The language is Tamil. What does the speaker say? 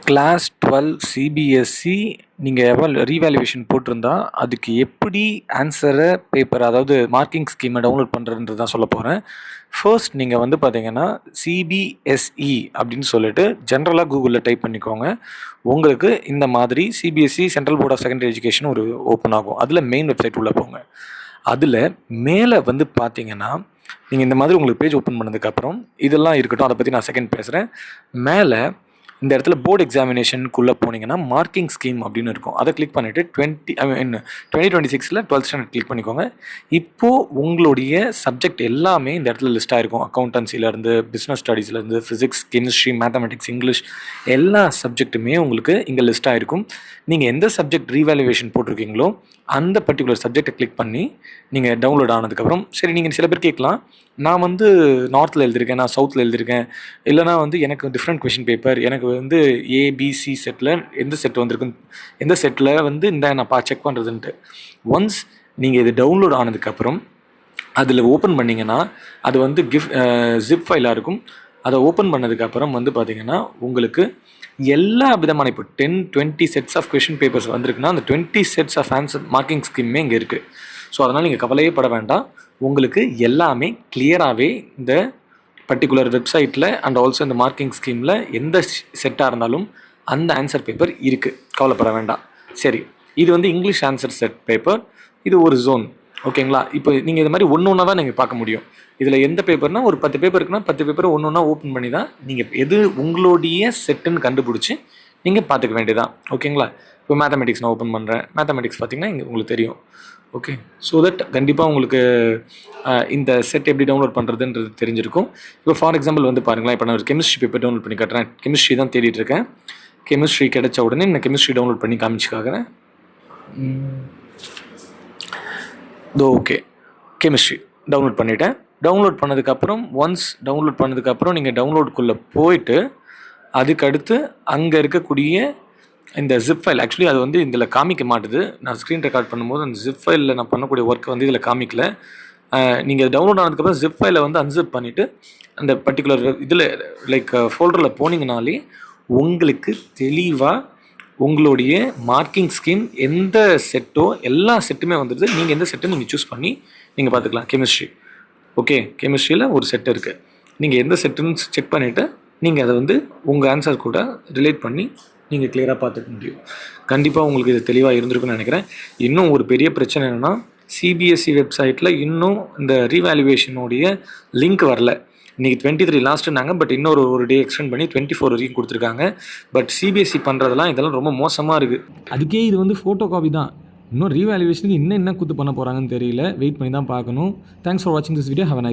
கிளாஸ் 12 சிபிஎஸ்சி நீங்கள் ரீவேல்யூவேஷன் போட்டிருந்தா அதுக்கு எப்படி ஆன்சரை பேப்பர் அதாவது மார்க்கிங் ஸ்கீமை டவுன்லோட் பண்ணுறதுன்றது தான் சொல்ல போகிறேன். ஃபர்ஸ்ட் நீங்கள் பார்த்தீங்கன்னா சிபிஎஸ்இ அப்படின்னு சொல்லிட்டு ஜென்ரலாக கூகுளில் டைப் பண்ணிக்கோங்க. உங்களுக்கு இந்த மாதிரி CBSE central board of secondary education ஒரு ஓப்பன் ஆகும். அதில் மெயின் வெப்சைட் உள்ளே போங்க. அதில் மேலே பார்த்தீங்கன்னா நீங்கள் இந்த மாதிரி உங்களுக்கு பேஜ் ஓப்பன் பண்ணதுக்கப்புறம் இதெல்லாம் இருக்கட்டும், அதை பற்றி நான் செகண்ட் பேசுகிறேன். மேலே இந்த இடத்துல போர்டு எக்ஸாமினேஷனுக்குள்ளே போனீங்கன்னா மார்க்கிங் ஸ்கீம் அப்படின்னு இருக்கும். அதை கிளிக் பண்ணிவிட்டு 2026 12th ஸ்டாண்டர்ட் கிளிக் பண்ணிக்கோங்க. இப்போது உங்களுடைய சப்ஜெக்ட் எல்லாமே இந்த இடத்துல லிஸ்ட் ஆகிருக்கும். அக்கௌண்டன்சிலேருந்து, பிஸ்னஸ் ஸ்டடீஸ்லேருந்து, ஃபிசிக்ஸ், கெமிஸ்ட்ரி, மேத்தமெட்டிக்ஸ், இங்கிலீஷ் எல்லா சப்ஜெக்ட்டுமே உங்களுக்கு இங்கே லிஸ்ட் ஆகிருக்கும். நீங்கள் எந்த சப்ஜெக்ட் ரீவேல்யூவேஷன் போட்டிருக்கீங்களோ அந்த பர்டிகுலர் சப்ஜெக்டை கிளிக் பண்ணி நீங்கள் டவுன்லோட் ஆனதுக்கப்புறம் சரி, நீங்கள் சில பேர் கேட்கலாம், நான் நார்த்தில் எழுதியிருக்கேன், நான் சவுத்தில் எழுதியிருக்கேன், இல்லைனா எனக்கு டிஃப்ரெண்ட் கொஷின் பேப்பர், எனக்கு ஏபிசி செட்டில் எந்த செட் வந்திருக்குன்னு எந்த செட்டில் இந்த நான் செக் பண்ணுறதுன்ட்டு. ஒன்ஸ் நீங்கள் இது டவுன்லோட் ஆனதுக்கப்புறம் அதில் ஓப்பன் பண்ணிங்கன்னா அது ஜிப் ஃபைலாக இருக்கும். அதை ஓப்பன் பண்ணதுக்கப்புறம் பார்த்தீங்கன்னா உங்களுக்கு எல்லா விதமான இப்போ 10-20 செட்ஸ் ஆஃப் கொஷின் பேப்பர்ஸ் வந்திருக்குன்னா அந்த 20 செட்ஸ் ஆஃப் ஆன்சர் மார்க்கிங் ஸ்கீமே இங்கே இருக்குது. ஸோ அதனால் நீங்கள் கவலையே பட வேண்டாம். உங்களுக்கு எல்லாமே கிளியராகவே இந்த பர்டிகுலர் வெப்சைட்டில் அண்ட் ஆல்சோ இந்த மார்க்கிங் ஸ்கீமில் எந்த செட்டாக இருந்தாலும் அந்த ஆன்சர் பேப்பர் இருக்குது, கவலைப்பட வேண்டாம். சரி, இது இங்கிலீஷ் ஆன்சர் செட் பேப்பர், இது ஒரு ஜோன், ஓகேங்களா? இப்போ நீங்கள் இது மாதிரி ஒன்று ஒன்றா தான் நீங்கள் பார்க்க முடியும். இதில் எந்த பேப்பர்னால் ஒரு 10 பேப்பர் இருக்குன்னா 10 பேப்பரை ஒன்று ஒன்றா ஓப்பன் பண்ணி தான் நீங்கள் எது உங்களுடைய செட்டுன்னு கண்டுபிடிச்சி நீங்கள் பார்த்துக்க வேண்டியதான், ஓகேங்களா? இப்போ மேத்தமெட்டிக்ஸ் நான் ஓப்பன் பண்ணுறேன். மேத்தமெட்டிக்ஸ் பார்த்தீங்கன்னா இங்கே உங்களுக்கு தெரியும், ஓகே? ஸோ தட் கண்டிப்பாக உங்களுக்கு இந்த செட் எப்படி டவுன்லோட் பண்ணுறதுன்றது தெரிஞ்சிருக்கும். இப்போ ஃபார் எக்ஸாம்பிள் பாருங்களேன், இப்போ நான் ஒரு கெமிஸ்ட்ரி பேப்பர் டவுன்லோட் பண்ணி காட்டுறேன். கெமிஸ்ட்ரி தான் தேடிட்டு இருக்கேன். கெமிஸ்ட்ரி கிடைச்ச உடனே நான் கெமிஸ்ட்ரி டவுன்லோட் பண்ணி காமிச்சுக்காகிறேன். ஓகே, கெமிஸ்ட்ரி டவுன்லோட் பண்ணிவிட்டேன். டவுன்லோட் பண்ணதுக்கப்புறம் ஒன்ஸ் டவுன்லோட் பண்ணதுக்கப்புறம் நீங்கள் டவுன்லோடுக்குள்ளே போயிட்டு அதுக்கடுத்து அங்கே இருக்கக்கூடிய இந்த ஜிப் ஃபைல், ஆக்சுவலி அது இதில் காமிக்க மாட்டுது. நான் ஸ்க்ரீன் ரெக்கார்ட் பண்ணும்போது அந்த ஜிப் ஃபைலில் நான் பண்ணக்கூடிய ஒர்க் இதில் காமிக்கல. நீங்கள் டவுன்லோட் ஆனதுக்கப்புறம் ஜிப் ஃபைலை அன்சிப் பண்ணிவிட்டு அந்த பர்டிகுலர் இதில் லைக் ஃபோல்டரில் போனீங்கனாலே உங்களுக்கு தெளிவாக உங்களுடைய மார்க்கிங் ஸ்கீம் எந்த செட்டோ எல்லா செட்டுமே வந்துடுது. நீங்கள் எந்த செட்டு நீங்கள் சூஸ் பண்ணி நீங்கள் பார்த்துக்கலாம். கெமிஸ்ட்ரி, ஓகே, கெமிஸ்ட்ரியில் ஒரு செட் இருக்குது. நீங்கள் எந்த செட்டுன்னு செக் பண்ணிவிட்டு நீங்கள் அதை உங்கள் ஆன்சர் கூட ரிலேட் பண்ணி நீங்கள் கிளியராக பார்த்துக்க முடியும். கண்டிப்பாக உங்களுக்கு இது தெளிவாக இருந்திருக்குன்னு நினைக்கிறேன். இன்னும் ஒரு பெரிய பிரச்சனை என்னென்னா, சிபிஎஸ்சி வெப்சைட்டில் இன்னும் இந்த ரீவேல்யூவேஷனுடைய லிங்க் வரல. இன்றைக்கி 23 லாஸ்ட்டுனாங்க, பட் இன்னொரு டே எக்ஸ்டெண்ட் பண்ணி 24 வரைக்கும் கொடுத்துருக்காங்க. பட் சிபிஎஸ்சி பண்ணுறதெல்லாம் இதெல்லாம் ரொம்ப மோசமாக இருக்குது. அதுக்கே இது ஃபோட்டோ காப்பி தான். இன்னும் ரீவேல்யூவேஷனுக்கு என்ன கூத்து பண்ண போகிறாங்கன்னு தெரியல. வெயிட் பண்ணி தான் பார்க்கணும். தேங்க்ஸ் ஃபார் வாட்சிங் this video. Have a nice